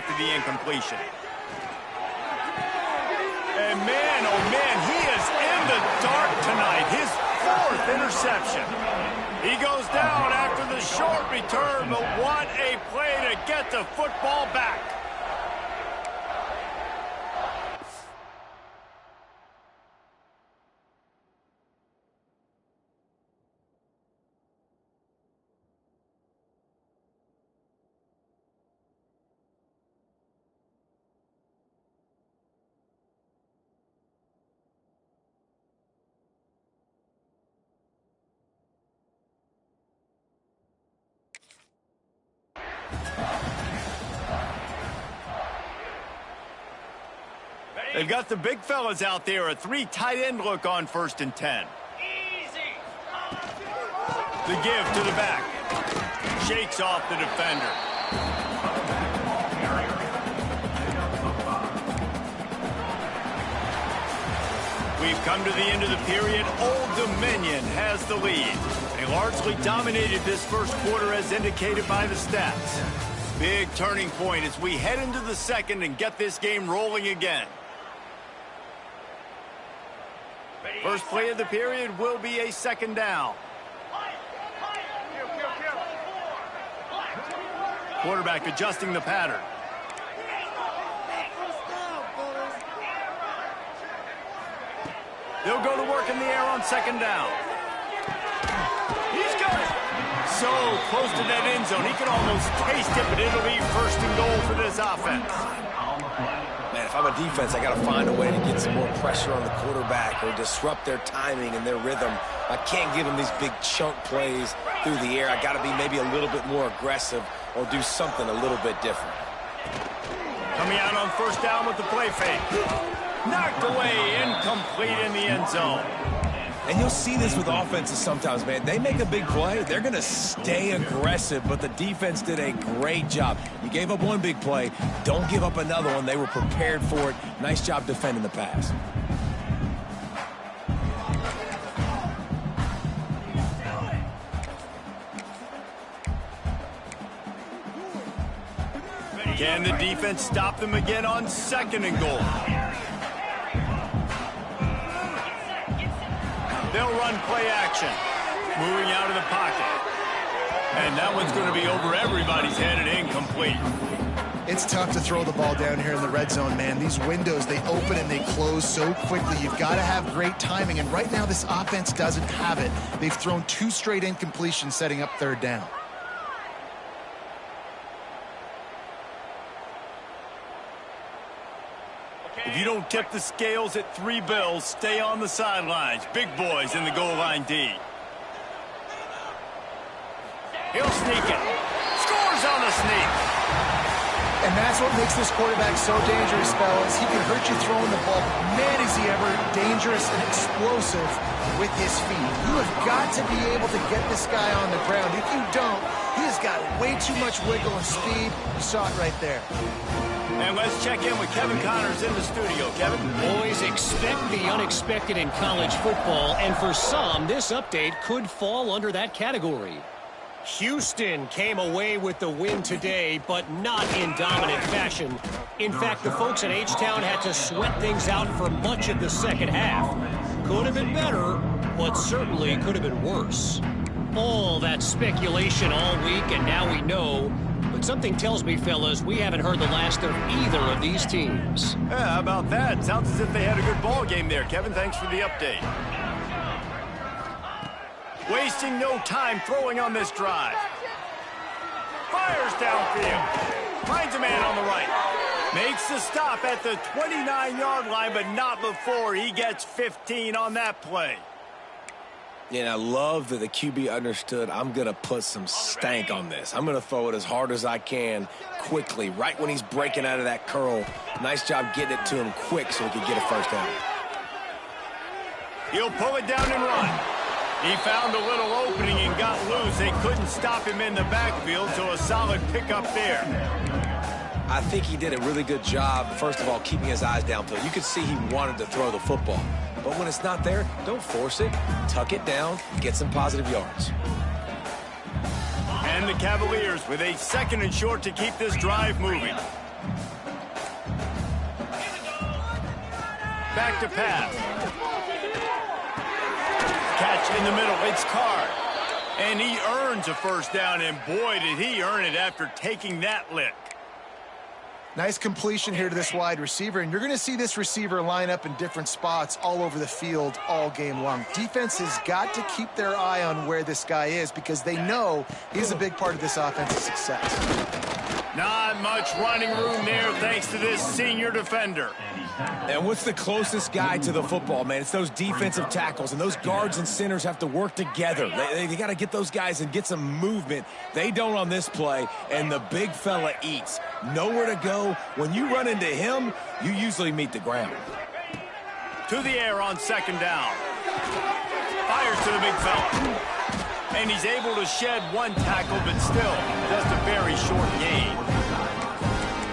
after the incompletion. And man, oh man, he is in the dark tonight. His 4th interception. He goes down after the short return, but what a play to get the football back. They've got the big fellas out there, a 3 tight end look on 1st and 10. The give to the back. Shakes off the defender. We've come to the end of the period. Old Dominion has the lead. They largely dominated this first quarter as indicated by the stats. Big turning point as we head into the second and get this game rolling again. First play of the period will be a 2nd down. Quarterback adjusting the pattern. They'll go to work in the air on 2nd down. He's got it. So close to that end zone. He can almost taste it, but it'll be 1st and goal for this offense. Man, if I'm a defense, I got to find a way to get some more pressure on the quarterback or disrupt their timing and their rhythm. I can't give them these big chunk plays through the air. I got to be maybe a little bit more aggressive or do something a little bit different. Coming out on 1st down with the play fake. Knocked away, incomplete in the end zone. And you'll see this with offenses sometimes, man. They make a big play, they're going to stay aggressive, but the defense did a great job. You gave up one big play, don't give up another one. They were prepared for it. Nice job defending the pass. Can the defense stop them again on 2nd and goal? They'll run play action. Moving out of the pocket. And that one's going to be over everybody's head and incomplete. It's tough to throw the ball down here in the red zone, man. These windows, they open and they close so quickly. You've got to have great timing, and right now this offense doesn't have it. They've thrown 2 straight incompletions setting up 3rd down. If you don't tip the scales at 3 bills, stay on the sidelines. Big boys in the goal line D. He'll sneak it. Scores on the sneak. And that's what makes this quarterback so dangerous, fellas. He can hurt you throwing the ball. Man, is he ever dangerous and explosive with his feet. You have got to be able to get this guy on the ground. If you don't, he has got way too much wiggle and speed. You saw it right there. And let's check in with Kevin Connors in the studio. Kevin? Always expect the unexpected in college football, and for some, this update could fall under that category. Houston came away with the win today, but not in dominant fashion. In fact, the folks in H-Town had to sweat things out for much of the second half. Could have been better, but certainly could have been worse. All that speculation all week, and now we know. But something tells me, fellas, we haven't heard the last of either of these teams. Yeah, how about that? Sounds as if they had a good ball game there. Kevin, thanks for the update. Wasting no time throwing on this drive. Fires downfield. Finds a man on the right. Makes the stop at the 29-yard line, but not before he gets 15 on that play. Yeah, and I love that the QB understood I'm going to put some stank on this. I'm going to throw it as hard as I can quickly, right when he's breaking out of that curl. Nice job getting it to him quick so he could get a first down. He'll pull it down and run. He found a little opening and got loose. They couldn't stop him in the backfield, so a solid pickup there. I think he did a really good job, first of all, keeping his eyes downfield. You could see he wanted to throw the football. But when it's not there, don't force it. Tuck it down, get some positive yards. And the Cavaliers with a 2nd and short to keep this drive moving. back to pass. Catch in the middle. It's Carr. And he earns a first down, and boy, did he earn it after taking that lick. Nice completion here to this wide receiver, and you're going to see this receiver line up in different spots all over the field all game long. Defense has got to keep their eye on where this guy is because they know he's a big part of this offensive success. Not much running room there thanks to this senior defender. And what's the closest guy to the football, man? It's those defensive tackles, and those guards and centers have to work together. They got to get those guys and get some movement. They don't on this play, and the big fella eats. Nowhere to go. When you run into him, you usually meet the ground. To the air on second down. Fires to the big fella. And he's able to shed one tackle, but still just a very short gain.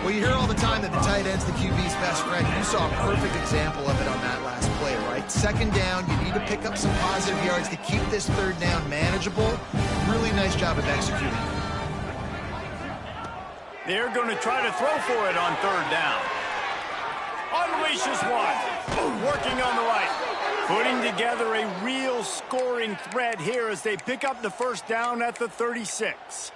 Well, you hear all the time that the tight end's the QB's best friend. You saw a perfect example of it on that last play, right? Second down, you need to pick up some positive yards to keep this third down manageable. Really nice job of executing. They're going to try to throw for it on third down. Unleashes one. Working on the right. Putting together a real scoring threat here as they pick up the first down at the 36.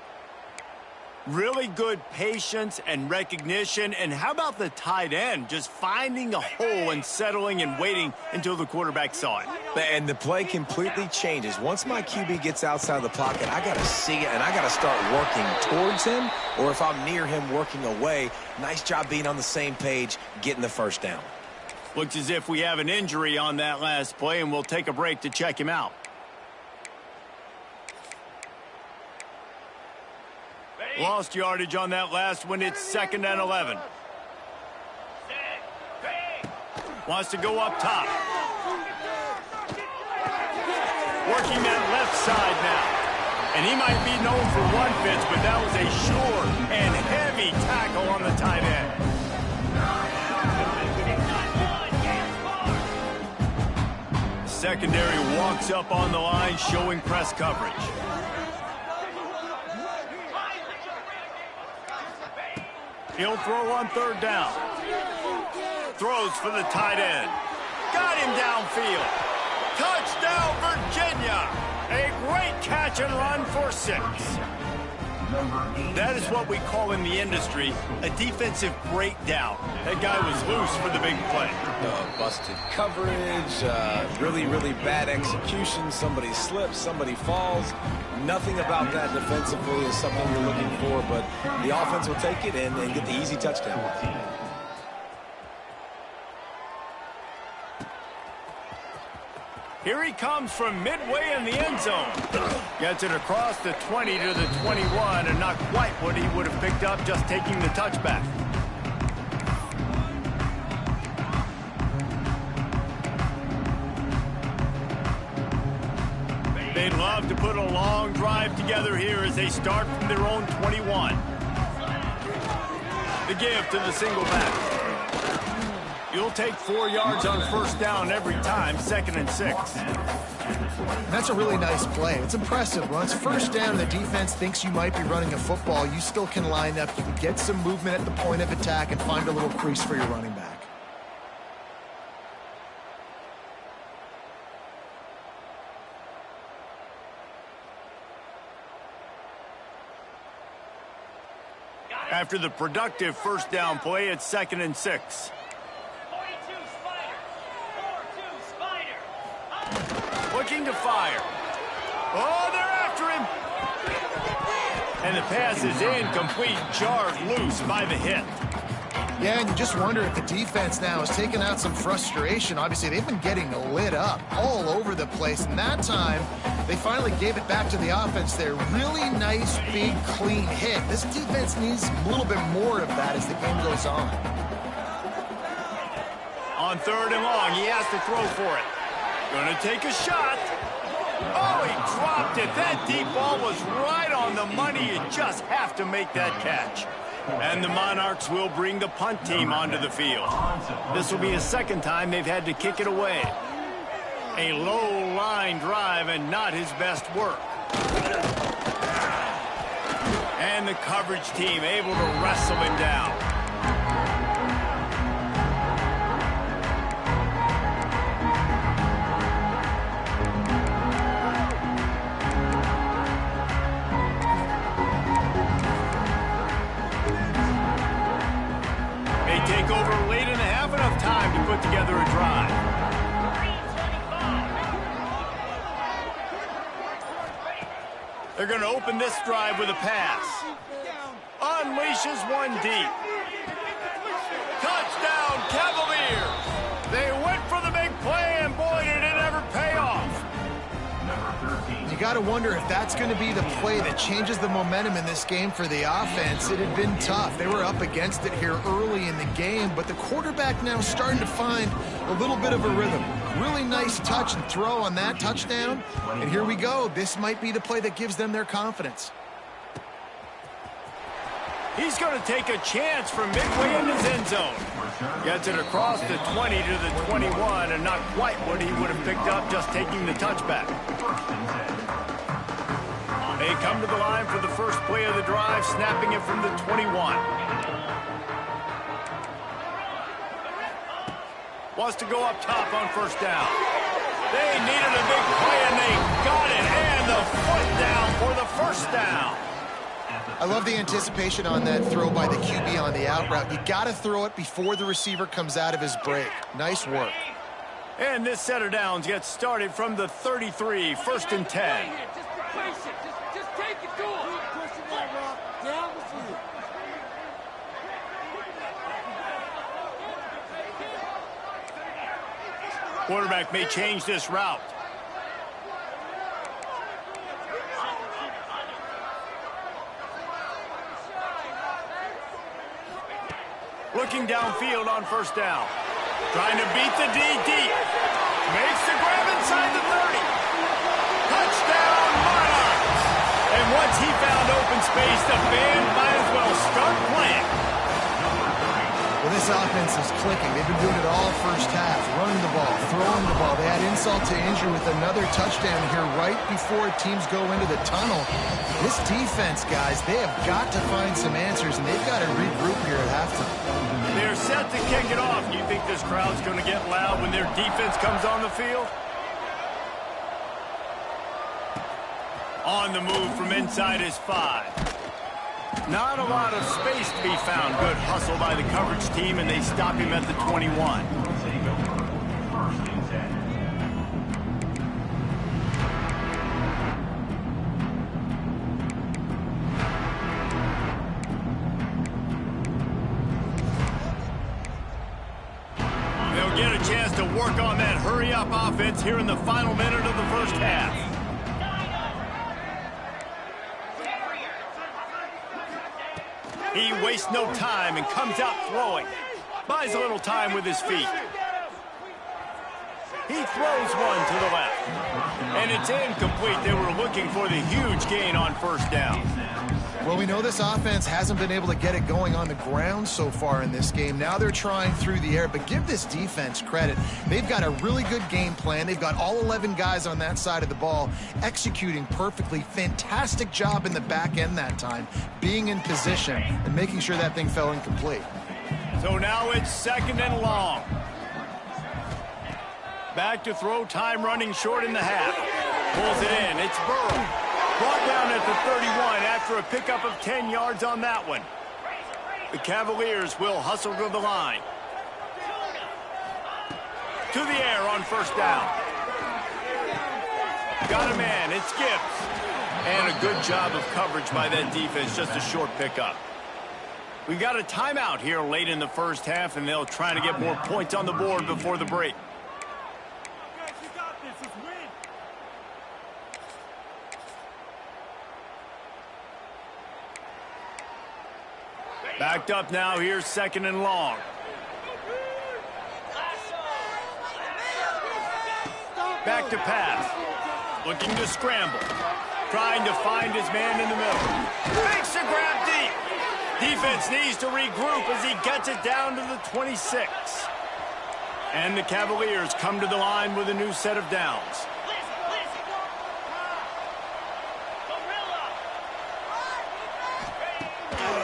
Really good patience and recognition. And how about the tight end just finding a hole and settling and waiting until the quarterback saw it? And the play completely changes. Once my QB gets outside the pocket, I got to see it, and I got to start working towards him, or if I'm near him, working away. Nice job being on the same page, getting the first down. Looks as if we have an injury on that last play, and we'll take a break to check him out. Lost yardage on that last one. It's 2nd and 11. Wants to go up top. Working that left side now. And he might be known for one pitch, but that was a short and heavy tackle on the tight end. Secondary walks up on the line, showing press coverage. He'll throw on third down. Throws for the tight end. Got him downfield. Touchdown, Virginia. A great catch and run for 6. That is what we call in the industry a defensive breakdown. That guy was loose for the big play. Busted coverage, really, really bad execution. Somebody slips, somebody falls. Nothing about that defensively is something you're looking for, but the offense will take it and get the easy touchdown. Here he comes from midway in the end zone. Gets it across the 20 to the 21, and not quite what he would have picked up just taking the touchback. They'd love to put a long drive together here as they start from their own 21. The give to the single back. You'll take 4 yards on first down every time, 2nd and 6. That's a really nice play. It's impressive. Once first down, the defense thinks you might be running a football. You still can line up. You can get some movement at the point of attack and find a little crease for your running back. After the productive first down play, it's 2nd and 6. Looking to fire. Oh, they're after him. And the pass is incomplete, jarred loose by the hit. Yeah, and you just wonder if the defense now has taken out some frustration. Obviously, they've been getting lit up all over the place. And that time, they finally gave it back to the offense there. Really nice, big, clean hit. This defense needs a little bit more of that as the game goes on. On 3rd and long, he has to throw for it. Gonna take a shot. Oh, he dropped it. That deep ball was right on the money. You just have to make that catch. And the Monarchs will bring the punt team onto the field. This will be a 2nd time they've had to kick it away. A low line drive and not his best work. And the coverage team able to wrestle him down. take over late in the half, enough time to put together a drive. They're going to open this drive with a pass. Unleashes one deep. Touchdown, Cavaliers! They went for the big play, and boy, did it ever pay off. You got to wonder if that's going to be the play that changes the momentum in this game for the offense. It had been tough. They were up against it here early in the game, but the quarterback now starting to find a little bit of a rhythm. Really nice touch and throw on that touchdown. And here we go. This might be the play that gives them their confidence. He's going to take a chance from midway in his end zone. Gets it across the 20 to the 21, and not quite what he would have picked up just taking the touchback. They come to the line for the first play of the drive, snapping it from the 21. Wants to go up top on first down. They needed a big play, and they got it, and the foot down for the first down. I love the anticipation on that throw by the QB on the out route. You got to throw it before the receiver comes out of his break. Nice work. And this set of downs gets started from the 33, 1st and 10. Just take it to him. Pushing that rock down the field. Quarterback may change this route. Looking downfield on first down. Trying to beat the D deep. Makes the grab inside the 30. Touchdown, Monarchs! And once he found open space, the band might as well start playing. Well, this offense is clicking. They've been doing it all first half. Running the ball, throwing the ball. They had insult to injury with another touchdown here right before teams go into the tunnel. This defense, guys, they have got to find some answers, and they've got to regroup here at halftime. They're set to kick it off. Do you think this crowd's going to get loud when their defense comes on the field? On the move from inside his 5. Not a lot of space to be found. Good hustle by the coverage team, and they stop him at the 21. They'll get a chance to work on that hurry-up offense here in the final minute of the first half. He wastes no time and comes out throwing. Buys a little time with his feet. He throws one to the left. And it's incomplete. They were looking for the huge gain on first down. Well, we know this offense hasn't been able to get it going on the ground so far in this game. Now they're trying through the air, but give this defense credit. They've got a really good game plan. They've got all 11 guys on that side of the ball executing perfectly. Fantastic job in the back end that time, being in position and making sure that thing fell incomplete. So now it's 2nd and long. Back to throw, time running short in the half. Pulls it in. It's Burrow. Brought down at the 31 after a pickup of 10 yards on that one. The Cavaliers will hustle to the line. To the air on first down. Got a man. It's Gibbs. And a good job of coverage by that defense. Just a short pickup. We got a timeout here late in the first half, and they'll try to get more points on the board before the break. Backed up now, here's 2nd and long. Back to pass. Looking to scramble. Trying to find his man in the middle. Makes a grab deep. Defense needs to regroup as he gets it down to the 26. And the Cavaliers come to the line with a new set of downs.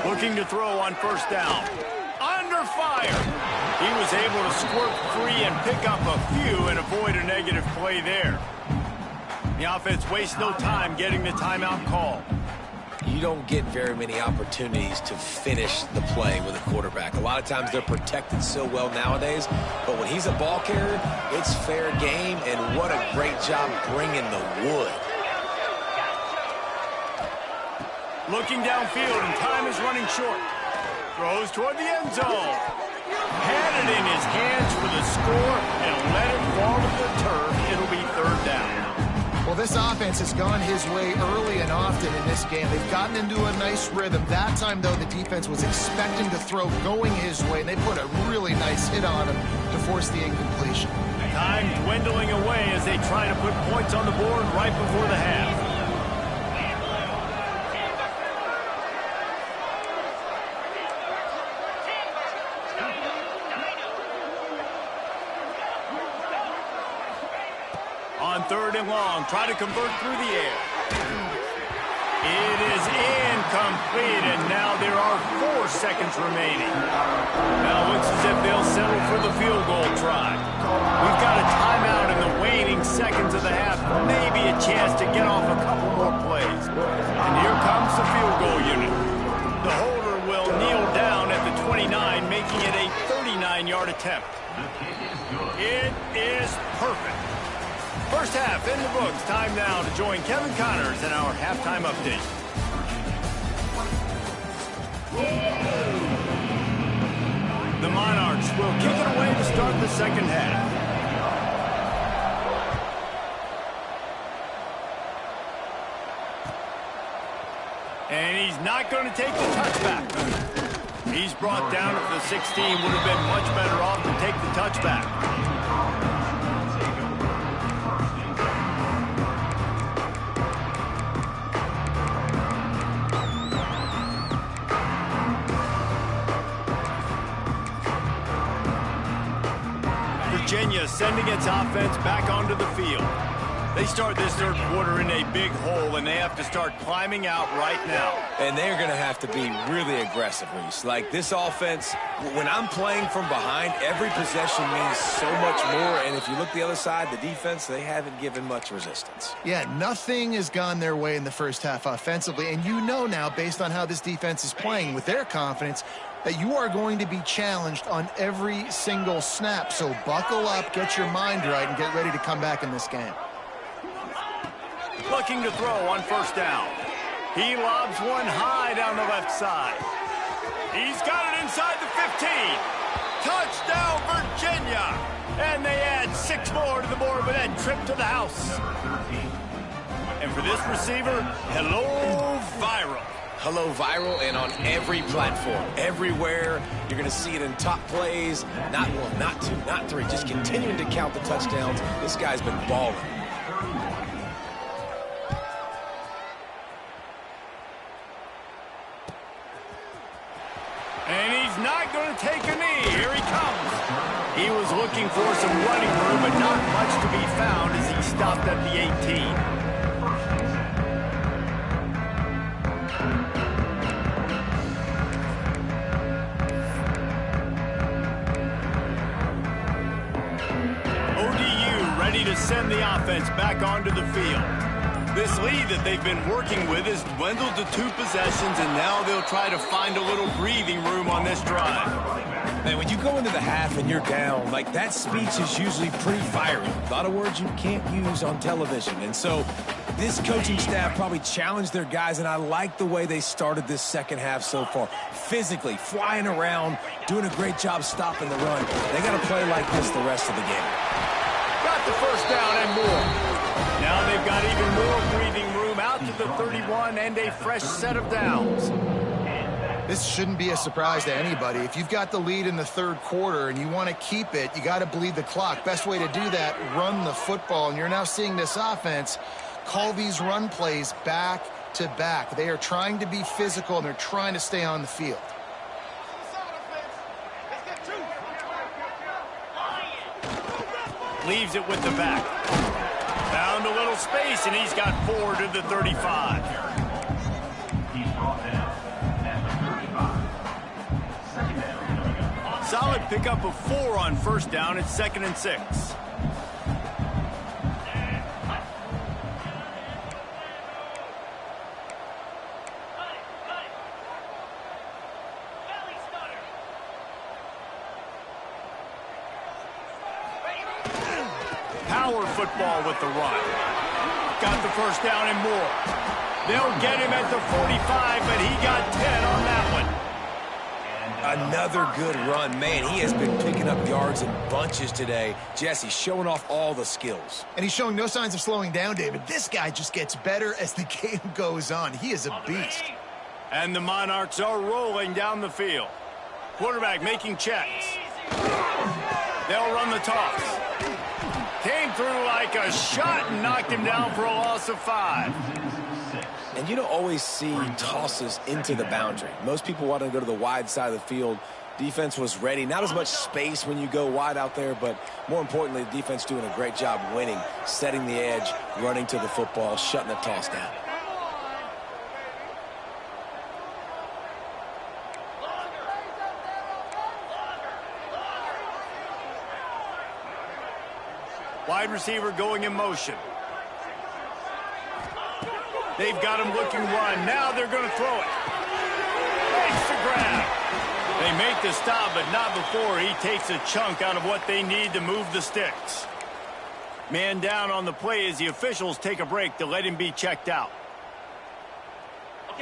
Looking to throw on first down. Under fire. He was able to squirt free and pick up a few and avoid a negative play there. The offense wastes no time getting the timeout call. you don't get very many opportunities to finish the play with a quarterback. A lot of times they're protected so well nowadays, but when he's a ball carrier, it's fair game, and what a great job bringing the wood. Looking downfield, and time is running short. Throws toward the end zone. Had it in his hands for the score and let it fall to the turf. It'll be third down. Well, this offense has gone his way early and often in this game. They've gotten into a nice rhythm. That time, though, the defense was expecting to throw going his way, and they put a really nice hit on him to force the incompletion. Time dwindling away as they try to put points on the board right before the half. On third and long, try to convert through the air. It is incomplete, and now there are 4 seconds remaining. Now it looks as if they'll settle for the field goal try. We've got a timeout in the waning seconds of the half, maybe a chance to get off a couple more plays. And here comes the field goal unit. The holder will kneel down at the 29, making it a 39-yard attempt. It is perfect. First half in the books. Time now to join Kevin Connors in our halftime update. The Monarchs will kick it away to start the second half. And he's not going to take the touchback. He's brought down at the 16. Would have been much better off to take the touchback. Virginia sending its offense back onto the field. They start this third quarter in a big hole, and they have to start climbing out right now. And they're going to have to be really aggressive, Reese. Like, this offense, when I'm playing from behind, every possession means so much more. And if you look the other side, the defense, they haven't given much resistance. Yeah, nothing has gone their way in the first half offensively. And you know now, based on how this defense is playing with their confidence, that you are going to be challenged on every single snap. So buckle up, get your mind right, and get ready to come back in this game. Looking to throw on first down. He lobs one high down the left side. He's got it inside the 15. Touchdown, Virginia. And they add 6 more to the board with that trip to the house. And for this receiver, hello, viral. Hello, viral, and on every platform, everywhere. You're going to see it in top plays. Not 1, not 2, not 3. Just continuing to count the touchdowns. This guy's been balling. And he's not going to take a knee. Here he comes. He was looking for some running room, but not much to be found as he stopped at the 18. Ready to send the offense back onto the field. This lead that they've been working with has dwindled to 2 possessions, and now they'll try to find a little breathing room on this drive. Man, when you go into the half and you're down, like, that speech is usually pretty fiery. A lot of words you can't use on television. And so this coaching staff probably challenged their guys, and I like the way they started this second half so far. Physically, flying around, doing a great job stopping the run. They got to play like this the rest of the game. Got the first down and more. Now they've got even more breathing room out to the 31 and a fresh set of downs. This shouldn't be a surprise to anybody. If you've got the lead in the third quarter and you want to keep it, you got to bleed the clock. Best way to do that, run the football. And you're now seeing this offense call these run plays back to back. They are trying to be physical, and they're trying to stay on the field. Leaves it with the back. Found a little space, and he's got 4 to the 35. Solid pickup of 4 on first down. It's 2nd and 6. power football with the run. Got the first down and more. They'll get him at the 45, but he got 10 on that one. Another good run. Man, he has been picking up yards in bunches today. Jesse showing off all the skills. And he's showing no signs of slowing down, David. This guy just gets better as the game goes on. He is a beast. And the Monarchs are rolling down the field. Quarterback making checks. They'll run the toss. Came through like a shot and knocked him down for a loss of 5. And you don't always see tosses into the boundary. Most people want to go to the wide side of the field. Defense was ready. Not as much space when you go wide out there, but more importantly, the defense doing a great job winning, setting the edge, running to the football, shutting the toss down. Wide receiver going in motion. They've got him looking run. Now they're going to throw it. Makes the grab. They make the stop, but not before he takes a chunk out of what they need to move the sticks. Man down on the play as the officials take a break to let him be checked out.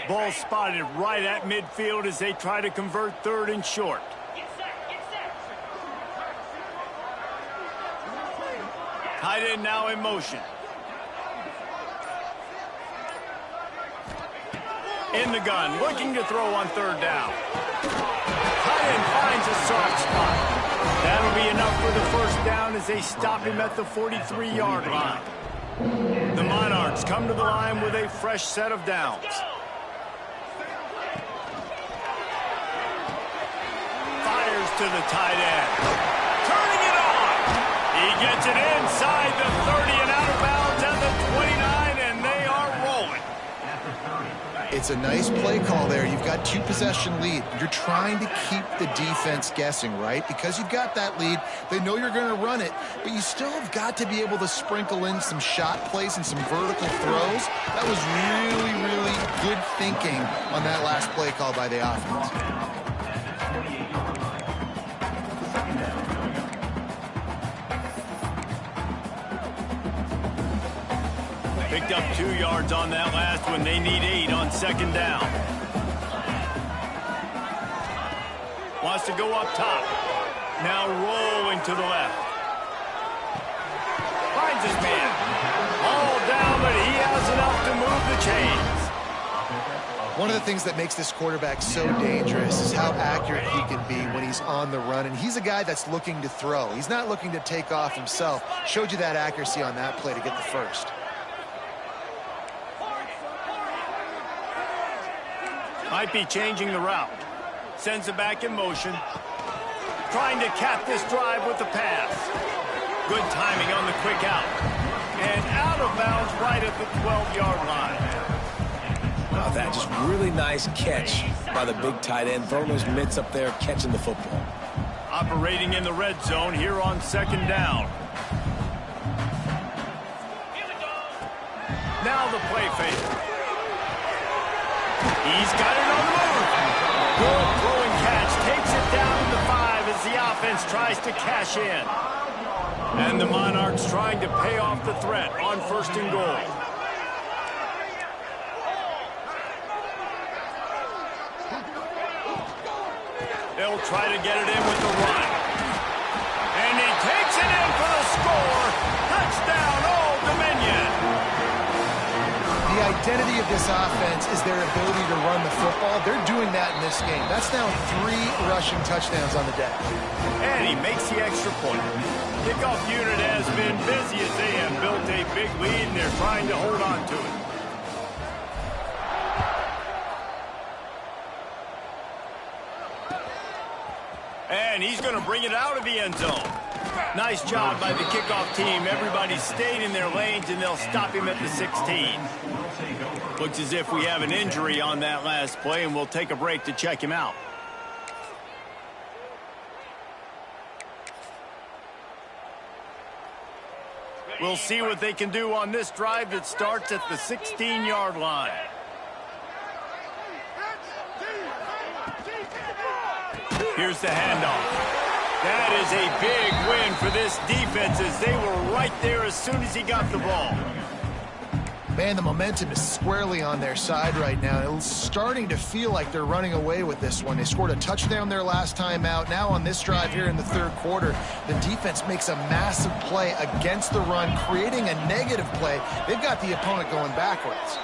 Ball spotted right at midfield as they try to convert 3rd and short. Tight end now in motion. In the gun, looking to throw on 3rd down. Tight end finds a soft spot. That'll be enough for the first down as they stop him at the 43-yard line. The Monarchs come to the line with a fresh set of downs. Fires to the tight end. Turning it on. He gets it inside the 30 and out of bounds at the 29, and they are rolling. It's a nice play call there. You've got 2-possession lead. You're trying to keep the defense guessing, right? Because you've got that lead, they know you're going to run it, but you still have got to be able to sprinkle in some shot plays and some vertical throws. That was really, really good thinking on that last play call by the offense. Picked up 2 yards on that last one. They need 8 on 2nd down. Wants to go up top. Now rolling to the left. Finds his man. All down, but he has enough to move the chains. One of the things that makes this quarterback so dangerous is how accurate he can be when he's on the run. And he's a guy that's looking to throw. He's not looking to take off himself. Showed you that accuracy on that play to get the first. Might be changing the route. Sends it back in motion. Trying to cap this drive with the pass. Good timing on the quick out. And out of bounds right at the 12-yard line. Wow, that just really nice catch by the big tight end. Throwing those mitts up there, catching the football. Operating in the red zone here on 2nd down. Now the play fake. He's got it on the move. Good throwing catch. Takes it down to the 5 as the offense tries to cash in. And the Monarchs trying to pay off the threat on 1st and goal. They'll try to get it in with the run. And he takes it in for the score. Touchdown, Old Dominion. The identity of this offense is their ability to run the football. They're doing that in this game. That's now 3 rushing touchdowns on the day. And he makes the extra point. Kickoff unit has been busy as they have built a big lead, and they're trying to hold on to it. And he's going to bring it out of the end zone. Nice job by the kickoff team. Everybody stayed in their lanes, and they'll stop him at the 16. Looks as if we have an injury on that last play, and we'll take a break to check him out. We'll see what they can do on this drive that starts at the 16-yard line. Here's the handoff. That is a big win for this defense as they were right there as soon as he got the ball. Man, the momentum is squarely on their side right now. It's starting to feel like they're running away with this one. They scored a touchdown their last time out. Now on this drive here in the third quarter, the defense makes a massive play against the run, creating a negative play. They've got the opponent going backwards.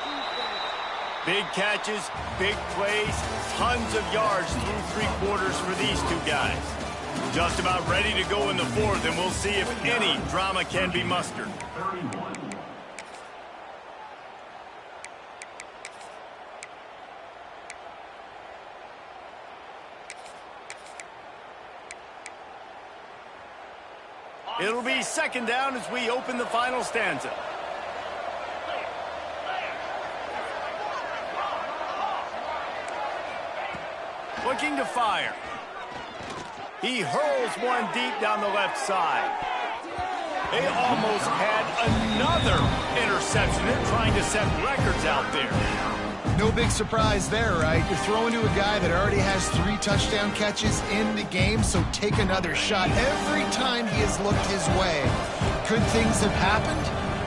Big catches, big plays, tons of yards through three quarters for these two guys. Just about ready to go in the fourth, and we'll see if any drama can be mustered. It'll be second down as we open the final stanza. Looking to fire. He hurls one deep down the left side. They almost had another interception. They're trying to set records out there. No big surprise there, right? You're throwing to a guy that already has 3 touchdown catches in the game, so take another shot. Every time he has looked his way, good things have happened,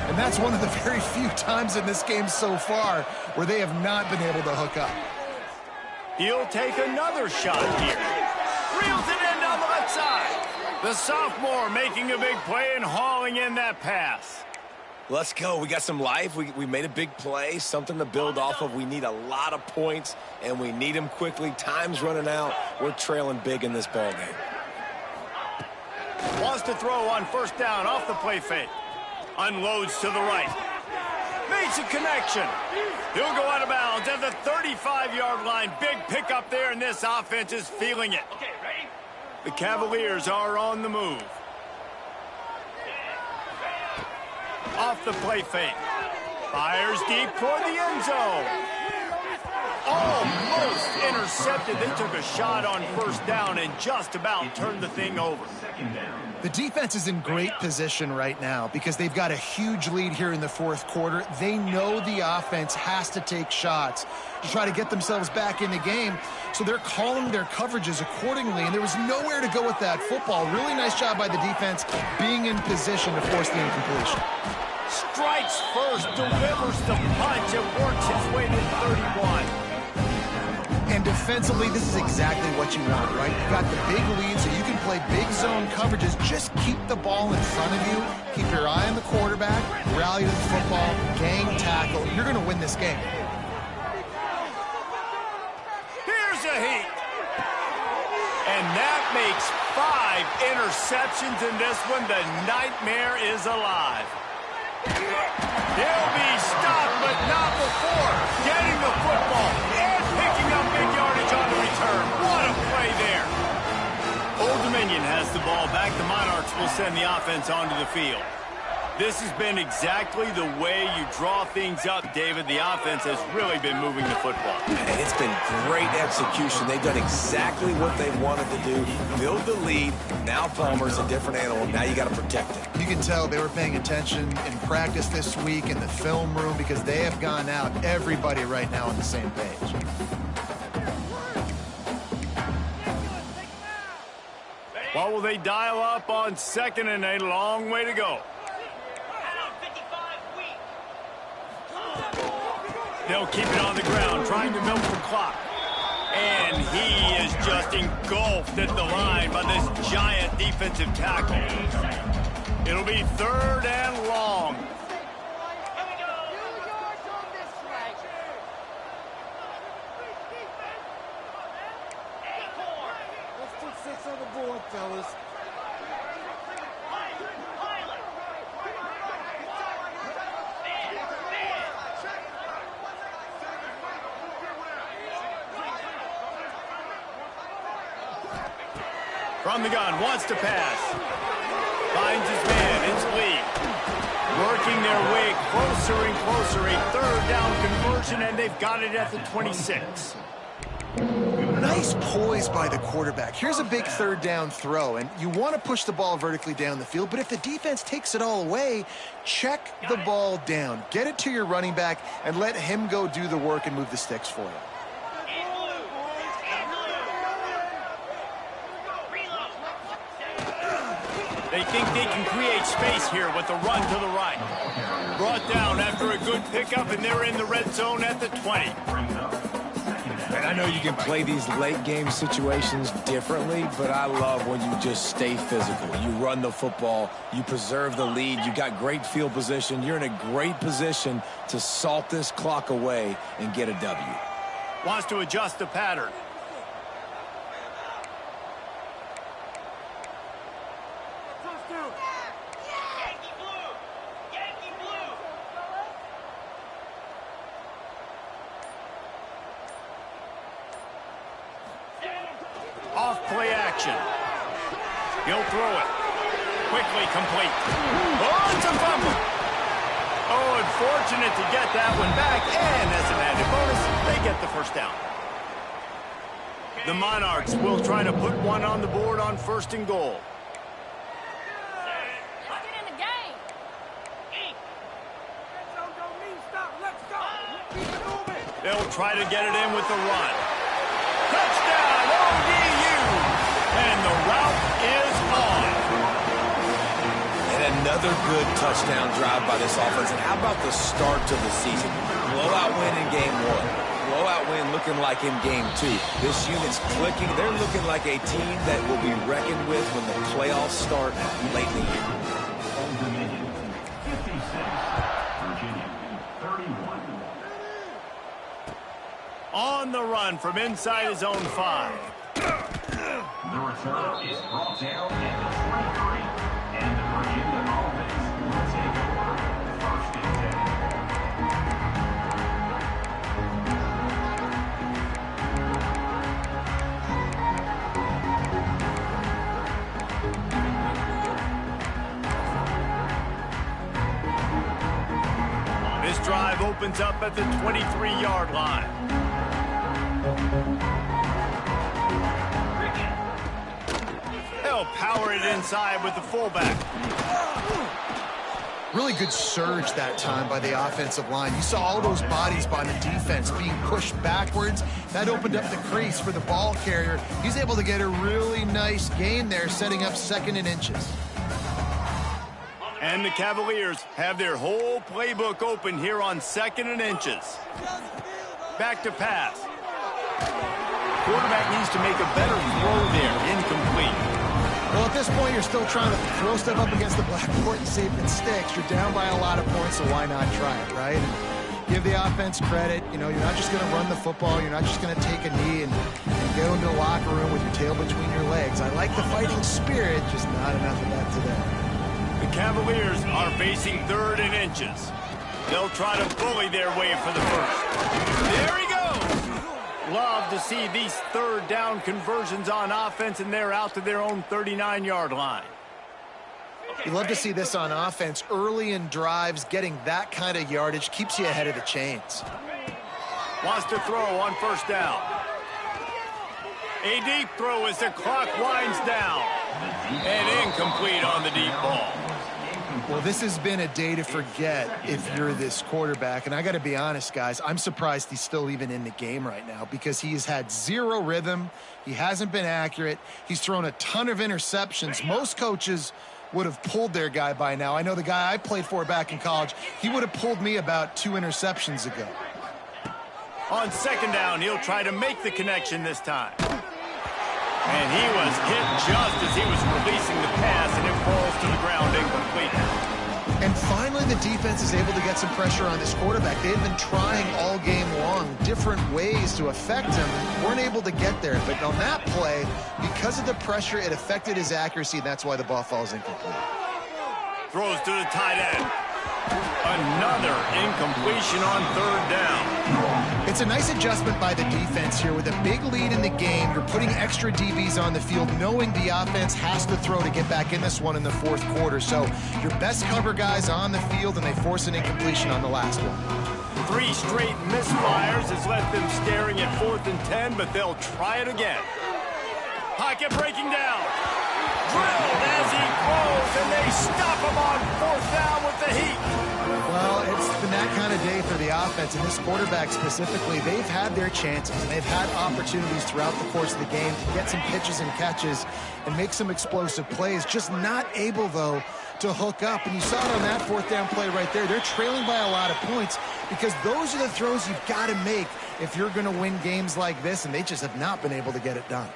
and that's one of the very few times in this game so far where they have not been able to hook up. He'll take another shot here. Reels it in down the left side. The sophomore making a big play and hauling in that pass. Let's go. We got some life. We made a big play, something to build off of. We need a lot of points, and we need them quickly. Time's running out. We're trailing big in this ballgame. Wants to throw on first down off the play fake. Unloads to the right. Makes a connection. He'll go out of bounds at the 35-yard line. Big pickup there, and this offense is feeling it. Okay, ready? The Cavaliers are on the move. Off the play fake. Fires deep toward the end zone. Almost intercepted. They took a shot on first down and just about turned the thing over. The defense is in great position right now because they've got a huge lead here in the fourth quarter. They know the offense has to take shots to try to get themselves back in the game, so they're calling their coverages accordingly, and there was nowhere to go with that football. Really nice job by the defense being in position to force the incompletion. Strikes first, delivers the punch, and works his way to 31. And defensively, this is exactly what you want, right? You got the big lead, so you can play big zone coverages. Just keep the ball in front of you. Keep your eye on the quarterback. Rally to the football. Gang tackle. You're going to win this game. Here's a heat. And that makes 5 interceptions in this one. The nightmare is alive. He'll be stopped, but not before getting the football and picking up big yardage on the return. What a play there. Old Dominion has the ball back. The Monarchs will send the offense onto the field. This has been exactly the way you draw things up, David. The offense has really been moving the football. And it's been great execution. They've done exactly what they wanted to do. Build the lead. Now Palmer's a different animal. Now you got to protect it. You can tell they were paying attention in practice this week in the film room because they have gone out, everybody right now on the same page. What will they dial up on second and a long way to go? They'll keep it on the ground, trying to milk the clock. And he is just engulfed at the line by this giant defensive tackle. It'll be third and long. Let's put 6 on the board, fellas. From the gun, wants to pass. Finds his man, it's Lee. Working their way closer and closer. A third down conversion, and they've got it at the 26. Nice poise by the quarterback. Here's a big third down throw, and you want to push the ball vertically down the field, but if the defense takes it all away, check the ball down. Get it to your running back and let him go do the work and move the sticks for you. They think they can create space here with the run to the right. Brought down after a good pickup, and they're in the red zone at the 20. And I know you can play these late game situations differently, but I love when you just stay physical. You run the football, you preserve the lead, you got great field position. You're in a great position to salt this clock away and get a W. Wants to adjust the pattern. Off play action. He'll throw it. Quickly complete. Oh, it's a fumble. Oh, unfortunate to get that one back. And as an added bonus, they get the first down. The Monarchs will try to put one on the board on 1st and goal. They'll try to get it in with the run. Touchdown, ODU! And the route is on. And another good touchdown drive by this offense. And how about the start to the season? Blowout win in game 1. Blowout win looking like in game 2. This unit's clicking. They're looking like a team that will be reckoned with when the playoffs start late in the year. On the run from inside his own 5. The return is brought down at the 23, and the Virginia offense will take over 1st and 10. This drive opens up at the 23-yard line. They'll power it inside with the fullback. Really good surge that time by the offensive line. You saw all those bodies by the defense being pushed backwards. That opened up the crease for the ball carrier. He's able to get a really nice gain there, setting up 2nd and inches. And the Cavaliers have their whole playbook open here on 2nd and inches. Back to pass. Quarterback needs to make a better throw there. Incomplete. Well, at this point, you're still trying to throw stuff up against the blackboard and see if it sticks. You're down by a lot of points, so why not try it, right? And give the offense credit. You know, you're not just going to run the football. You're not just going to take a knee and go into the locker room with your tail between your legs. I like the fighting spirit, just not enough of that today. The Cavaliers are facing 3rd and inches. They'll try to bully their way for the first. There he goes! Love to see these 3rd down conversions on offense, and they're out to their own 39-yard line. You love to see this on offense. Early in drives, getting that kind of yardage keeps you ahead of the chains. Wants to throw on 1st down. A deep throw as the clock winds down. And incomplete on the deep ball. Well, this has been a day to forget if you're this quarterback. And I got to be honest, guys, I'm surprised he's still even in the game right now because he has had 0 rhythm. He hasn't been accurate. He's thrown a ton of interceptions. Most coaches would have pulled their guy by now. I know the guy I played for back in college, he would have pulled me about 2 interceptions ago. On 2nd down, he'll try to make the connection this time. And he was hit just as he was releasing the pass, and it falls to the ground incomplete. And finally, the defense is able to get some pressure on this quarterback. They've been trying all game long different ways to affect him. Weren't able to get there. But on that play, because of the pressure, it affected his accuracy, and that's why the ball falls incomplete. Throws to the tight end. Another incompletion on 3rd down. It's a nice adjustment by the defense here. With a big lead in the game, you're putting extra DBs on the field, knowing the offense has to throw to get back in this one in the 4th quarter. So your best cover guys on the field, and they force an incompletion on the last one. 3 straight misfires has left them staring at 4th and 10, but they'll try it again. Pocket breaking down. Drilled as he throws, and they stop him on 4th down with the heat. Well, it's been that kind of day for the offense. defense and this quarterback specifically, they've had their chances and they've had opportunities throughout the course of the game to get some pitches and catches and make some explosive plays, just not able, though, to hook up. And you saw it on that fourth down play right there. They're trailing by a lot of points because those are the throws you've got to make if you're going to win games like this, and they just have not been able to get it done.